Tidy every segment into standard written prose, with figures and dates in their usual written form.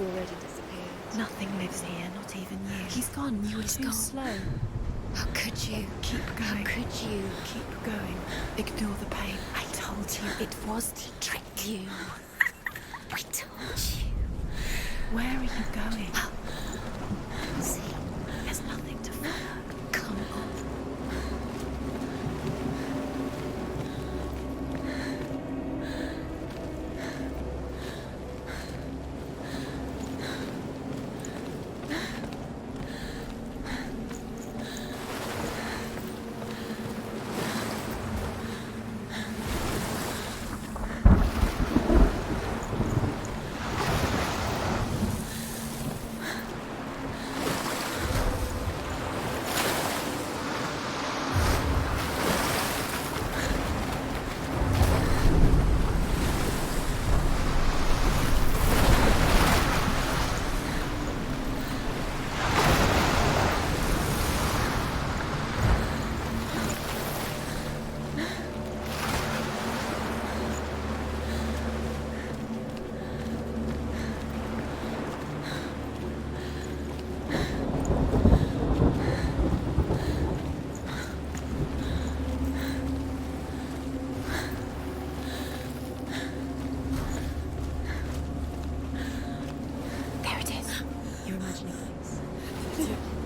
He's already disappeared. Nothing lives here, not even you. He's gone. You were too slow. How could you? Keep going. How could you? Keep going. Ignore the pain. I told you it was to trick you. I told you. Where are you going? See, There's nothing to follow. come on.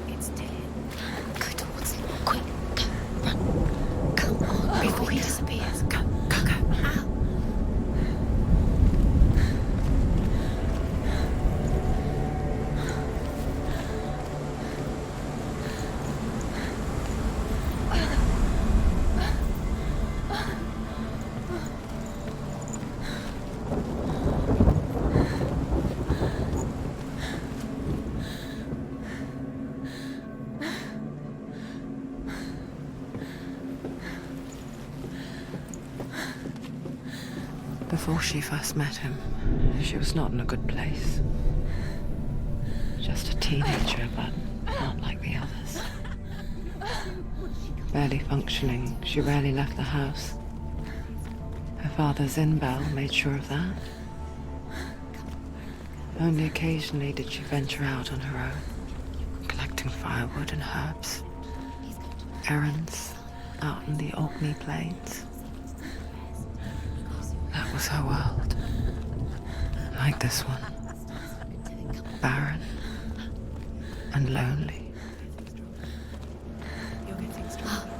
It's Dylan. Go towards him. Quick. Go. Run. Come on. Before he disappears. Go. Ow. Before she first met him, she was not in a good place. Just a teenager, but not like the others. Barely functioning, she rarely left the house. Her father's in-bell made sure of that. Only occasionally did she venture out on her own, collecting firewood and herbs. Errands out in the Orkney Plains. That was her world. Like this one. Barren and lonely. You'll get things straight.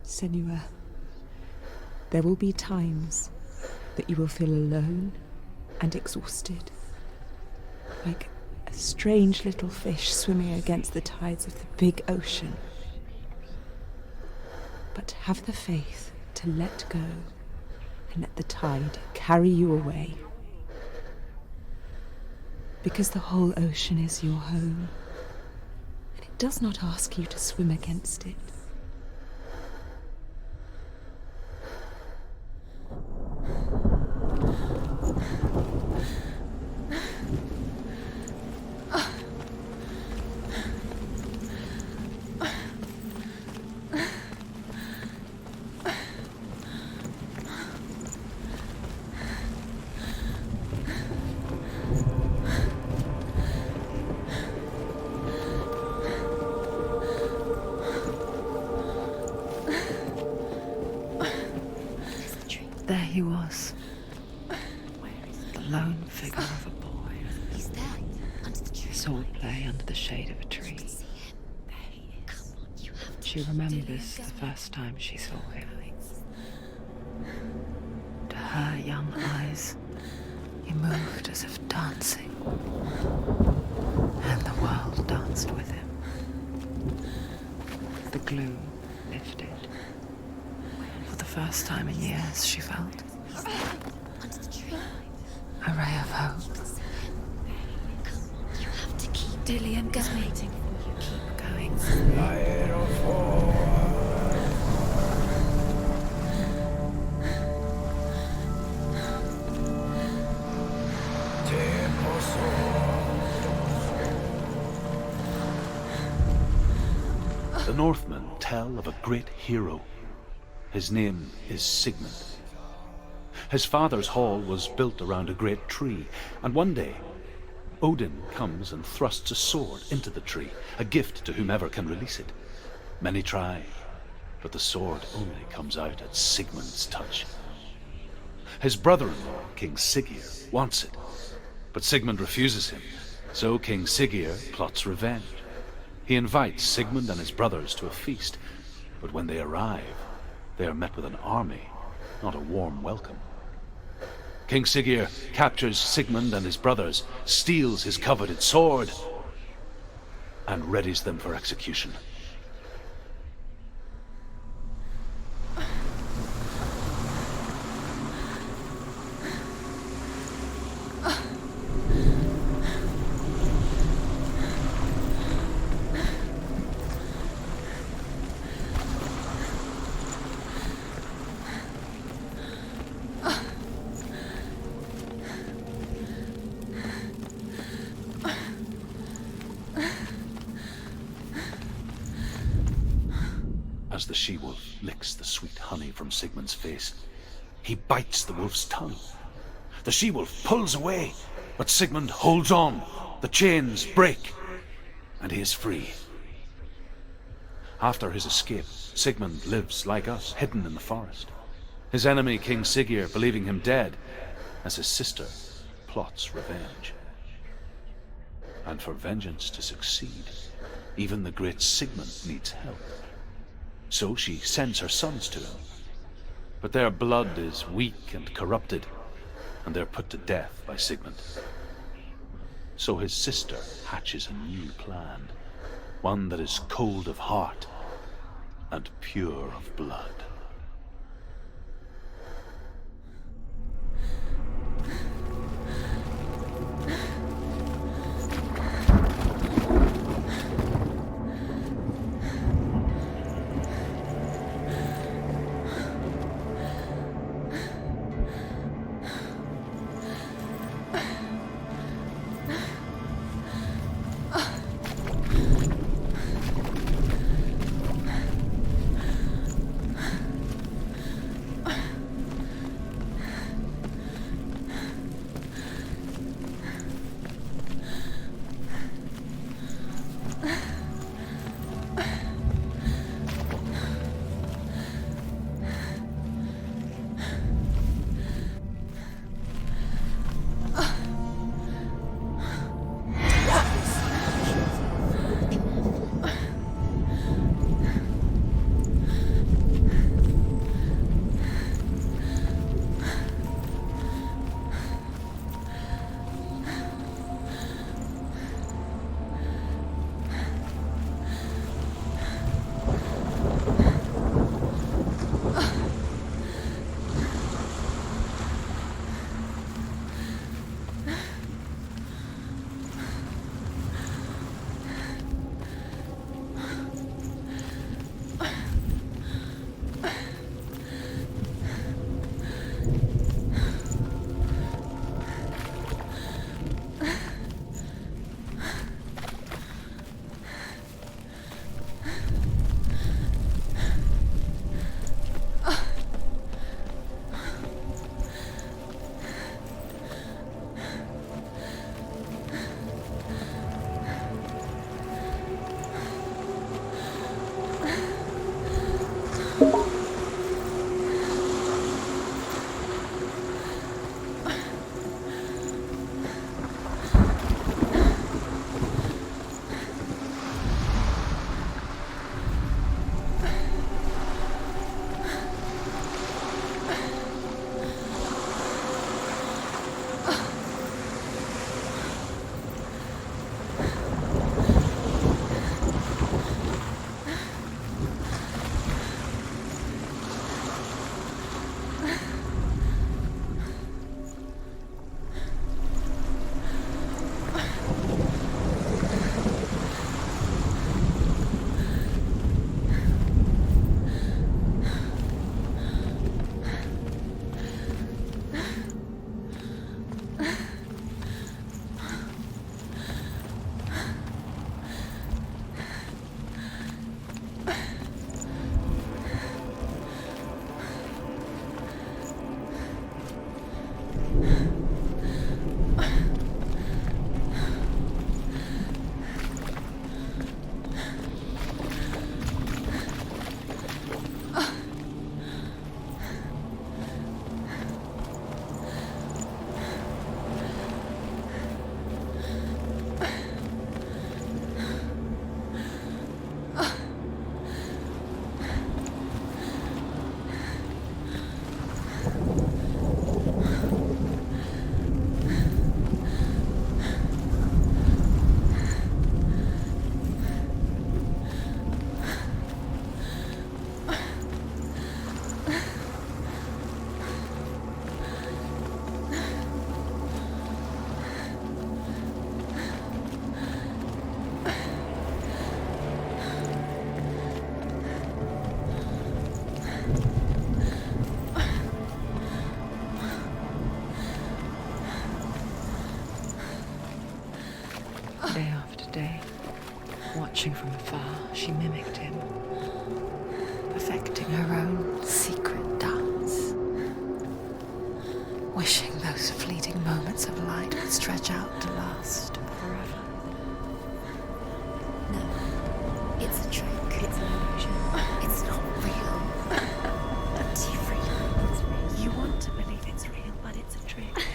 Senua, there will be times that you will feel alone and exhausted, like a strange little fish swimming against the tides of the big ocean. But have the faith to let go and let the tide carry you away. Because the whole ocean is your home, and it does not ask you to swim against it. There he was. The lone figure of a boy. He's there, under the tree. swordplay under the shade of a tree. She remembers the first time she saw him. To her young eyes, he moved as if dancing, and the world danced with him. The gloom lifted. For the first time in years, she felt a ray of hope. Dillian is waiting for you. Keep going. The Northmen tell of a great hero. His name is Sigmund. His father's hall was built around a great tree, and one day Odin comes and thrusts a sword into the tree, a gift to whomever can release it. Many try, but the sword only comes out at Sigmund's touch. His brother-in-law, King Siggeir, wants it, but Sigmund refuses him, so King Siggeir plots revenge. He invites Sigmund and his brothers to a feast, but when they arrive, they are met with an army, not a warm welcome. King Siggeir captures Sigmund and his brothers, steals his coveted sword, and readies them for execution. As the she-wolf licks the sweet honey from Sigmund's face, he bites the wolf's tongue. The she-wolf pulls away, but Sigmund holds on. The chains break, and he is free. After his escape, Sigmund lives like us, hidden in the forest. His enemy, King Siggeir, believing him dead, as his sister plots revenge. And for vengeance to succeed, even the great Sigmund needs help. So she sends her sons to him. But their blood is weak and corrupted, and they're put to death by Sigmund. So his sister hatches a new plan, one that is cold of heart and pure of blood. Day after day, watching from afar, she mimicked him, perfecting her own secret dance, wishing those fleeting moments of light would stretch out to last forever. No, it's a trick. It's an illusion. It's not real. It's real. You want to believe it's real, but it's a trick.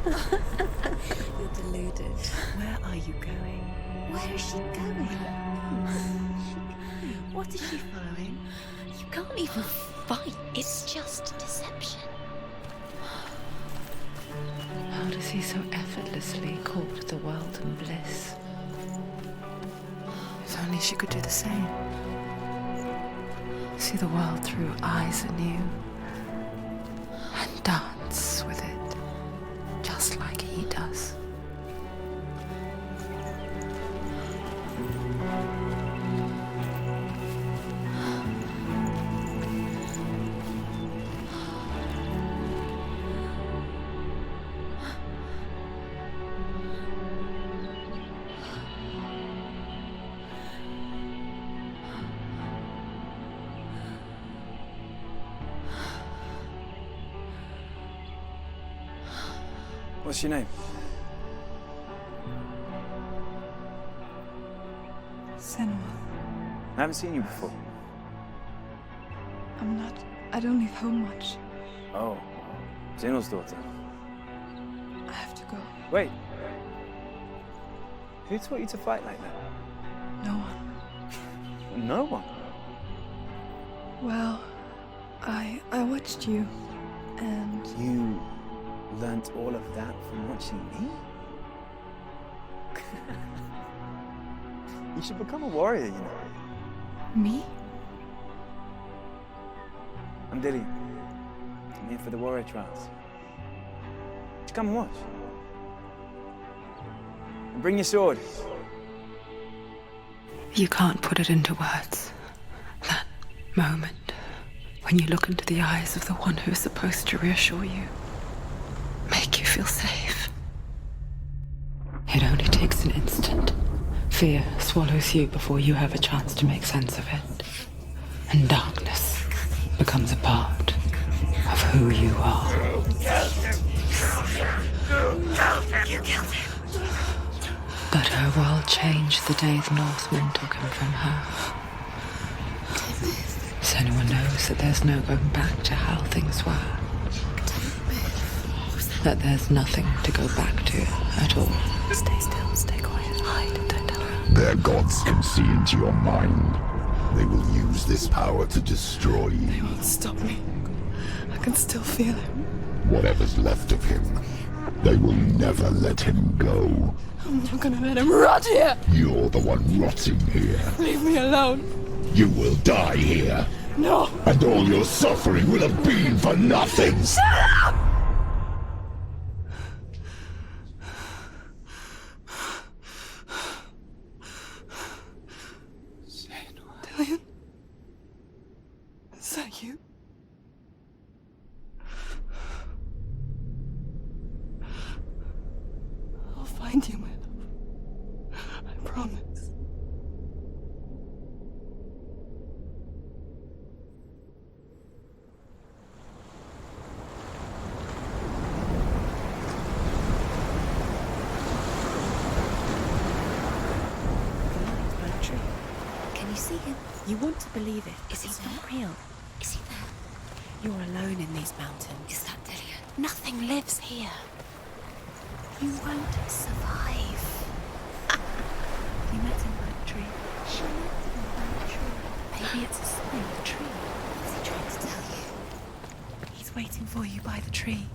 You're deluded. Where are you going? Where is she going? What is she following? You can't even fight. It's just deception. How does he so effortlessly court the world and bliss? If only she could do the same. See the world through eyes anew and dance with it, just like he does. What's your name? Senua. I haven't seen you before. I don't leave home much. Oh, Zenua's daughter. I have to go. Wait. Who taught you to fight like that? No one. No one. Well, I watched you, and You learnt all of that from watching me? You should become a warrior, you know. me? I'm Dillian. I'm here for the warrior trials. Just come and watch. And bring your sword. You can't put it into words. That moment when you look into the eyes of the one who is supposed to reassure you, make you feel safe. It only takes an instant. Fear swallows you before you have a chance to make sense of it. And darkness becomes a part of who you are. You killed him. But her world changed the day the Northmen took him from her. Senua knows that there's no going back to how things were. That there's nothing to go back to at all. Stay still, stay quiet, hide, don't tell her. Their gods can see into your mind. They will use this power to destroy They you. won't stop me. I can still feel him. Whatever's left of him, they will never let him go. I'm not gonna let him rot here! You're the one rotting here. Leave me alone! You will die here. No! And all your suffering will have been for nothing. Dillian? Is that you? I'll find you, my love. I promise. Can you see him? You want to believe it. Is he It's there? not real. Is he there? You're alone in these mountains. Is that Dillian? Nothing lives here. You won't survive. You met him by the tree. She met him by the tree. Maybe it's a sign of the tree. What's he trying to tell you? He's waiting for you by the tree.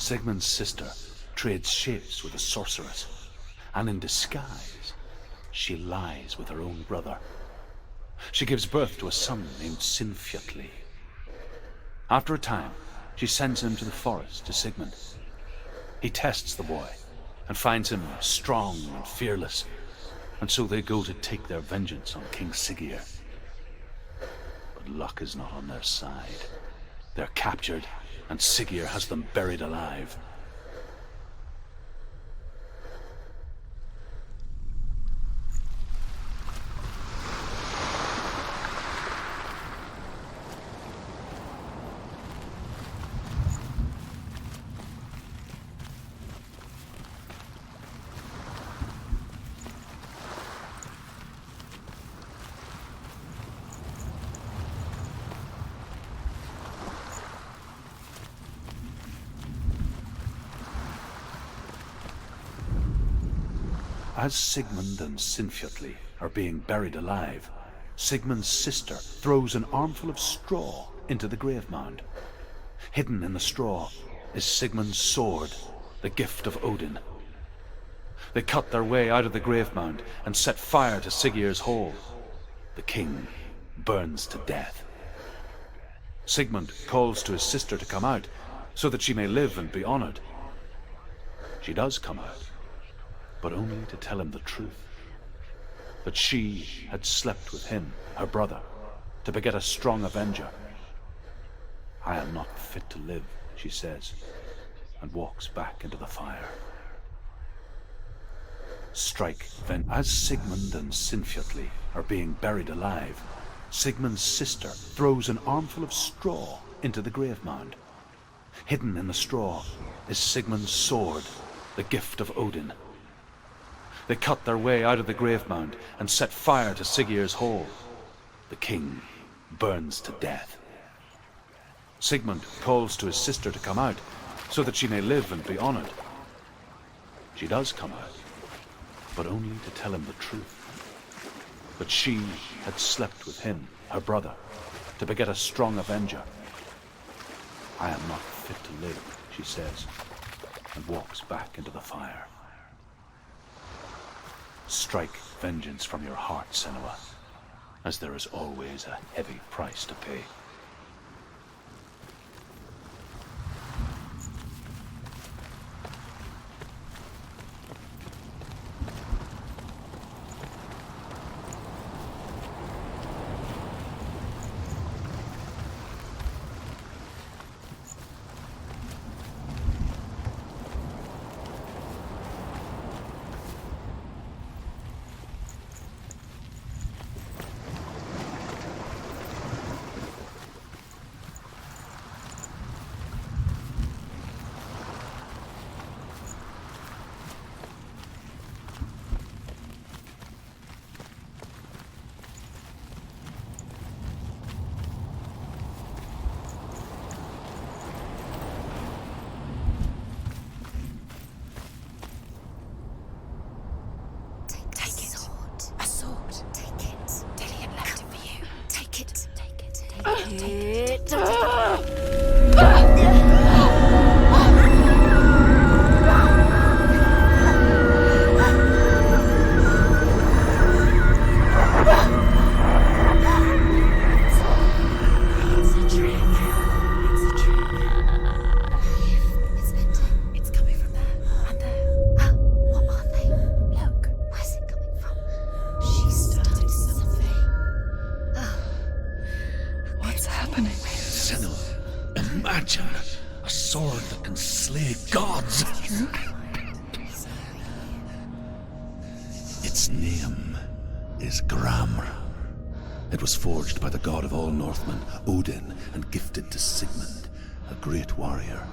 Sigmund's sister trades shapes with a sorceress, and in disguise, she lies with her own brother. She gives birth to a son named Sinfjotli. After a time, she sends him to the forest to Sigmund. He tests the boy and finds him strong and fearless, and so they go to take their vengeance on King Siggeir. But luck is not on their side. They're captured, and Siggeir has them buried alive. As Sigmund and Sinfjotli are being buried alive, Sigmund's sister throws an armful of straw into the grave mound. Hidden in the straw is Sigmund's sword, the gift of Odin. They cut their way out of the grave mound and set fire to Siggeir's hall. The king burns to death. Sigmund calls to his sister to come out so that she may live and be honored. She does come out, but only to tell him the truth. That she had slept with him, her brother, to beget a strong avenger. I am not fit to live, she says, and walks back into the fire. Strike then. As Sigmund and Sinfjotli are being buried alive, Sigmund's sister throws an armful of straw into the grave mound. Hidden in the straw is Sigmund's sword, the gift of Odin. They cut their way out of the grave mound and set fire to Siggeir's hall. The king burns to death. Sigmund calls to his sister to come out so that she may live and be honored. She does come out, but only to tell him the truth. That she had slept with him, her brother, to beget a strong avenger. I am not fit to live, she says, and walks back into the fire. Strike vengeance from your heart, Senua, as there is always a heavy price to pay. Imagine a sword that can slay gods. Its name is Gramr. It was forged by the god of all Northmen, Odin, and gifted to Sigmund, a great warrior.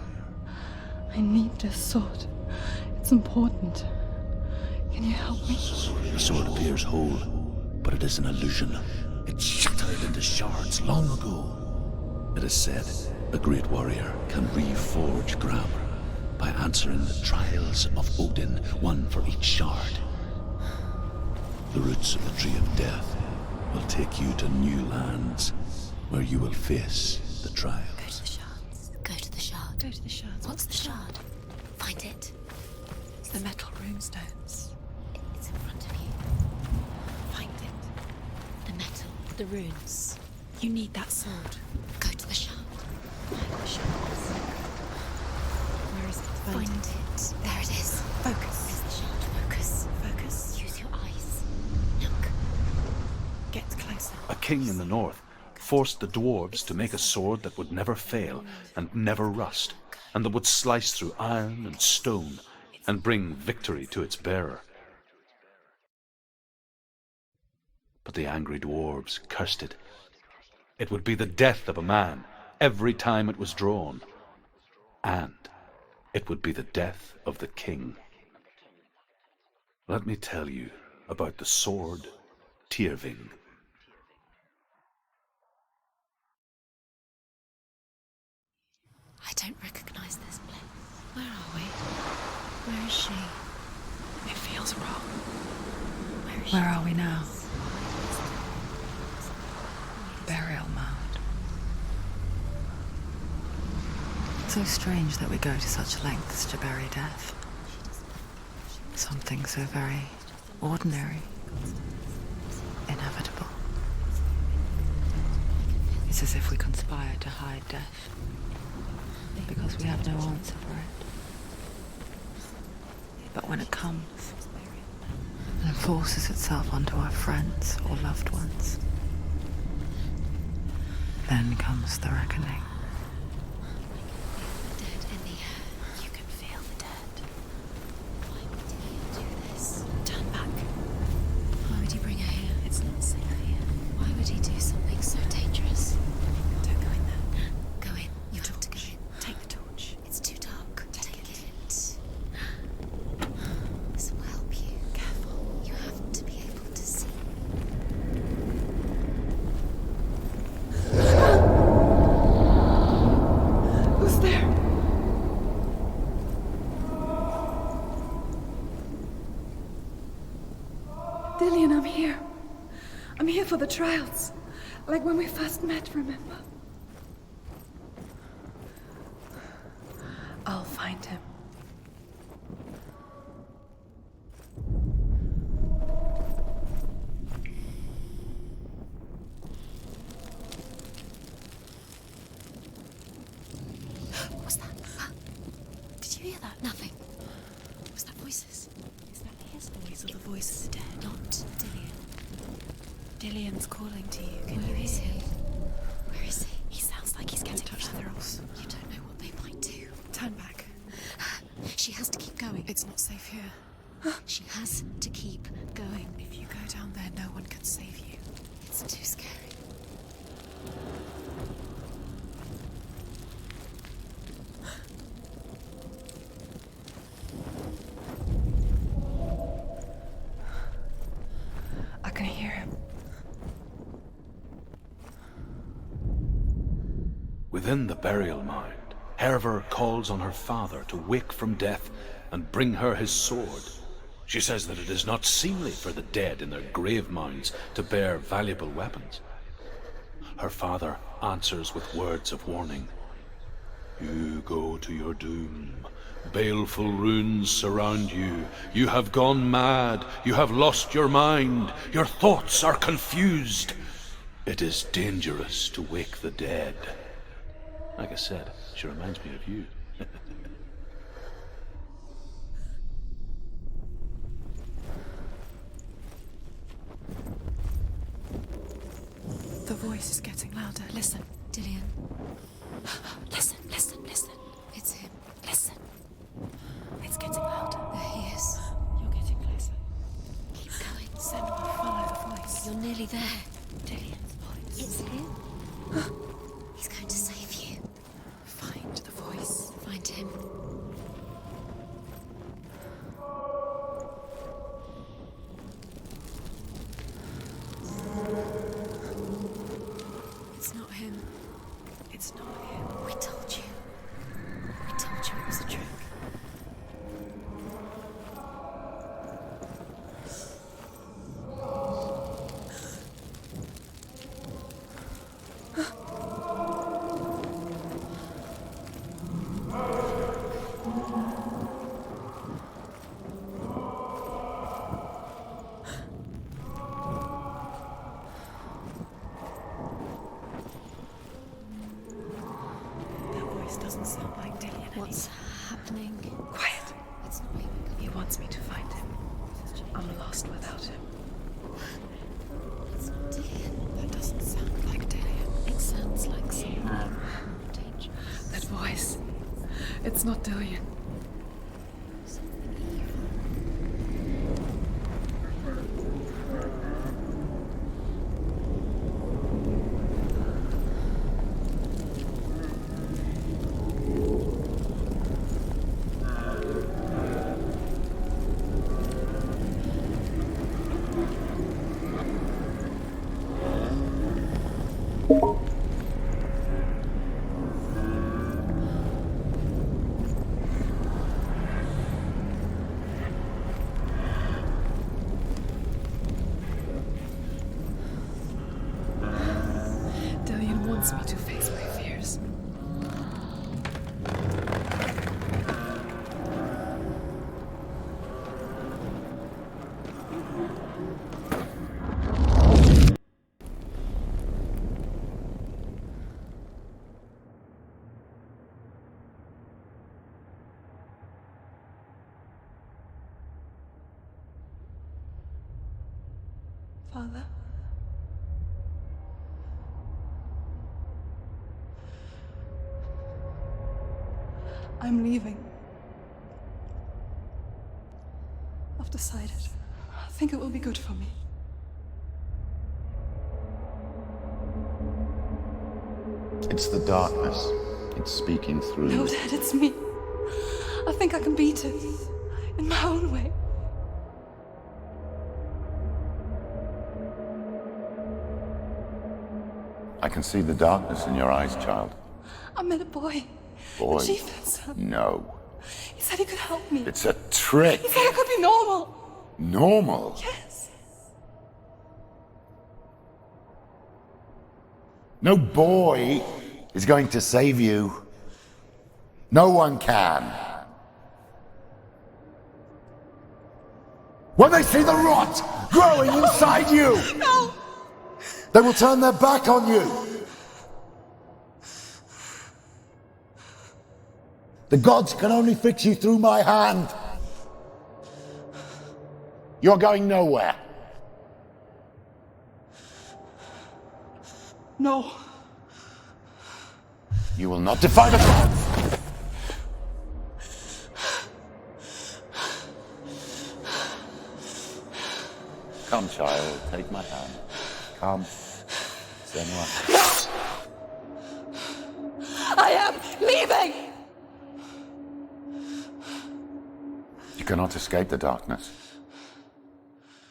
I need this sword. It's important. Can you help me? The sword appears whole, but it is an illusion. It shattered into shards long ago. It is said a great warrior can reforge Gramr by answering the trials of Odin, one for each shard. The roots of the Tree of Death will take you to new lands where you will face the trials. Go to the shards. Go to the shard. Go to the shards. What's the shard? Find it. It's the metal runestones. It's in front of you. Find it. The metal, the runes. You need that sword. Go to the shard. Find the shards. Where is it? Find it. There it is. Focus. There's the shard. Focus. Focus. Use your eyes. Look. Get closer. A king in the north forced the dwarves to make a sword that would never fail and never rust, and that would slice through iron and stone and bring victory to its bearer. But the angry dwarves cursed it. It would be the death of a man every time it was drawn, and it would be the death of the king. Let me tell you about the sword Tyrving. I don't recognize this place. Where are we? Where is she? It feels wrong. Where is she? Where are we now? Burial mound. So strange that we go to such lengths to bury death. Something so very ordinary, inevitable. It's as if we conspire to hide death, because we have no answer for it. But when it comes and forces itself onto our friends or loved ones, then comes the reckoning. The dead in the air. You can feel the dead. Why would he do this? Turn back. Why would he bring her here? It's not safe here. Why would he do something so dangerous? Don't go in there. Go in. You have to go in. Take the torch. It's too dark. Take it. This will help you. Careful. You have to be able to see. Who's there? Dillian, I'm here. I'm here for the trials. Like when we first met, remember? I'll find him. What was that? Did you hear that? Nothing. Was that voices? Is that his voice or the voice of the dead? Not Dillian. Dillian's calling to you. Can Where you is hear? he? Where is he? He sounds like he's getting touch the further. rocks. You don't know what they might do. Turn back. She has to keep going. It's not safe here. She has to keep going. If you go down there, no one can save you. It's too scary. I can hear him. Within the burial mound, Hervor calls on her father to wake from death and bring her his sword. She says that it is not seemly for the dead in their grave mounds to bear valuable weapons. Her father answers with words of warning. You go to your doom. Baleful runes surround you. You have gone mad. You have lost your mind. Your thoughts are confused. It is dangerous to wake the dead. Like I said, she reminds me of you. The voice is getting louder. Listen. Dillian, Listen, listen, listen. it's him. Listen. It's getting louder. There he is. You're getting closer. Keep going. Senua, follow the voice. You're nearly there. Dillian's voice. It's him. He's going to save you. Find the voice. Find him. It's not him. It's not him. We told you. We told you it was a trick. happening. Quiet. It's not even He wants me to find him. I'm lost without him. It's not Dillian. That doesn't sound like Dillian. It sounds like someone dangerous. That voice. It's not Dillian. Something evil. Dillian wants me to face my fears. Father? I'm leaving. I've decided. I think it will be good for me. It's the darkness. It's speaking through No, you. Dad, it's me. I think I can beat it. In my own way. I can see the darkness in your eyes, child. I met a boy. Boy. The chief said No. He said he could help me. It's a trick. He said I could be normal. Normal. Yes. No boy is going to save you. No one can. When they see the rot growing inside you, No! they will turn their back on you. The gods can only fix you through my hand. You're going nowhere. No. You will not defy the gods. Come, child, take my hand. Come. Senua. I am leaving! You cannot escape the darkness.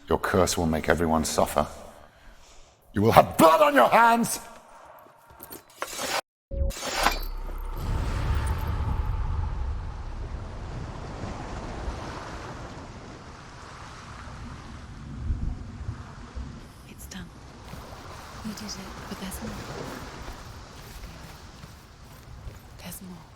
Your curse will make everyone suffer. You will have blood on your hands! It's done. You did it. But there's more. There's more.